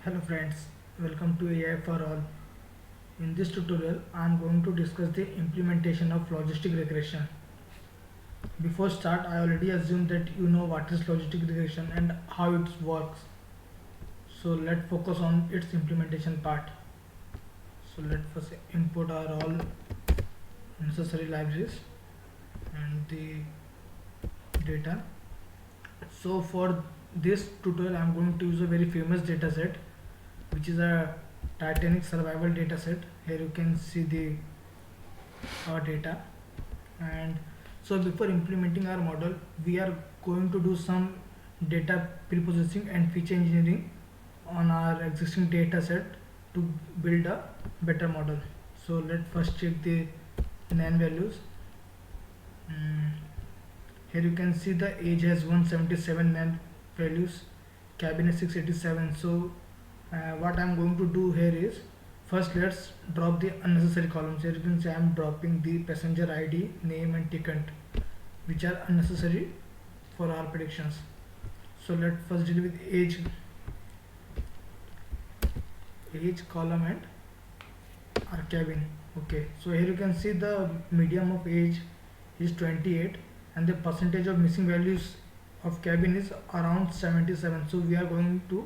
Hello friends, welcome to AI for All. In this tutorial, I am going to discuss the implementation of logistic regression. Before start, I already assume that you know what is logistic regression and how it works. So let's focus on its implementation part. So let's first import our all necessary libraries and the data. So for this tutorial, I am going to use a very famous data set, which is a Titanic survival data set. Here you can see the our data. And so before implementing our model, we are going to do some data preprocessing and feature engineering on our existing data set to build a better model. So let's first check the nan values. Mm, Here you can see the age has 177 nan values, cabin is 687. So what I'm going to do here is, first let's drop the unnecessary columns. Here you can see I'm dropping the passenger ID, name and ticket, which are unnecessary for our predictions. So let's first deal with age column and our cabin. Okay, so here you can see the medium of age is 28 and the percentage of missing values of cabin is around 77. So we are going to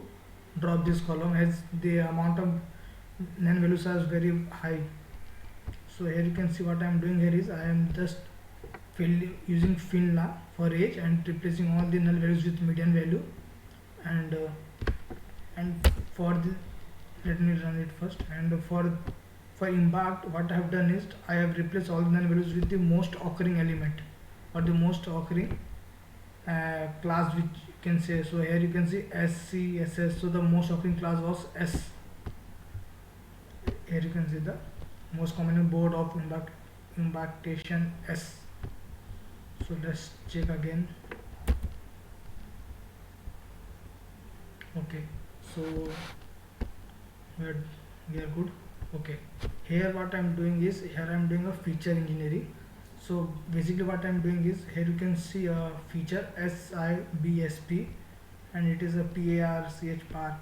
drop this column as the amount of nan values are very high. So here you can see what I am doing here is I am just using finla for age and replacing all the null values with median value, and for the, let me run it first. And for impact, what I have done is I have replaced all the null values with the most occurring element or the most occurring class, which you can say. So here you can see SCSS. So the most occurring class was S. Here you can see the most common board of impactation S. So let's check again. Okay, so we are good. Okay, here what I'm doing is, here I'm doing a feature engineering. So basically what I'm doing is, here you can see a feature SIBSP and it is a PARCH park.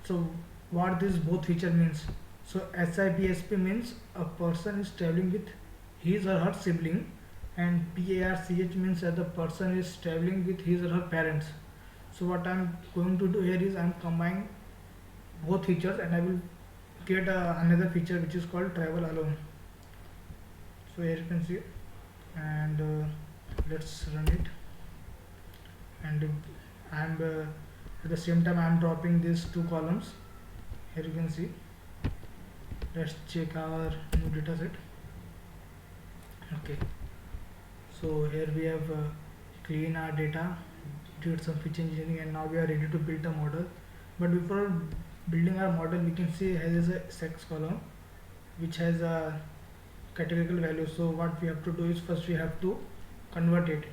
So what this both feature means, so SIBSP means a person is traveling with his or her sibling, and PARCH means that the person is traveling with his or her parents. So what I'm going to do here is I'm combining both features and I will create another feature which is called travel alone. So here you can see, and let's run it. And I'm at the same time I'm dropping these two columns. Here you can see. Let's check our new data set. Okay, so here we have clean our data, did some feature engineering, and now we are ready to build a model. But before building our model, we can see here is a sex column which has a categorical value. So what we have to do is, first we have to convert it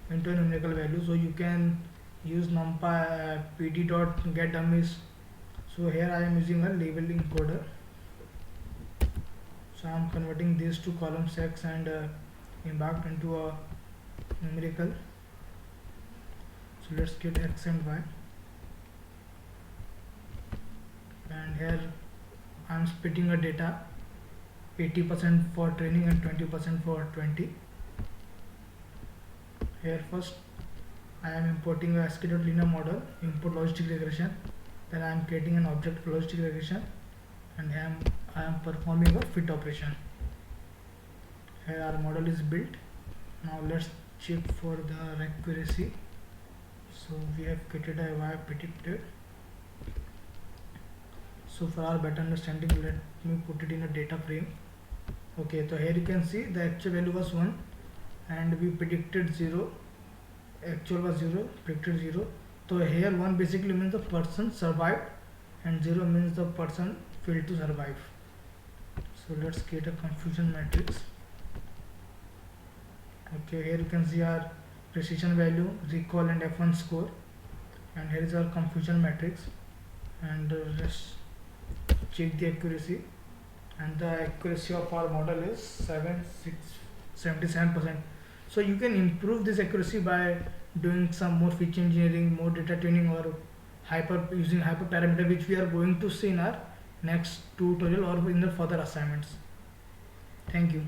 into a numerical value. So you can use numpy pd.getDummies. So here I am using a labeling encoder. So I am converting these two columns, sex and impact, into a numerical. So let's get x and y, and here I am splitting a data 80% for training and 20% for 20. Here first I am importing a sklearn model, import logistic regression, then I am creating an object for logistic regression, and I am performing a fit operation. Here our model is built. Now let's check for the accuracy. So we have created a y predicted. So for our better understanding, let me put it in a data frame. Okay, so here you can see the actual value was 1 and we predicted 0. Actual was 0, predicted 0. So here 1 basically means the person survived and 0 means the person failed to survive. So let's create a confusion matrix. Okay, here you can see our precision value, recall and F1 score, and here is our confusion matrix. And let's check the accuracy, and the accuracy of our model is 77%. So you can improve this accuracy by doing some more feature engineering, more data training, or using hyperparameter, which we are going to see in our next tutorial or in the further assignments. Thank you.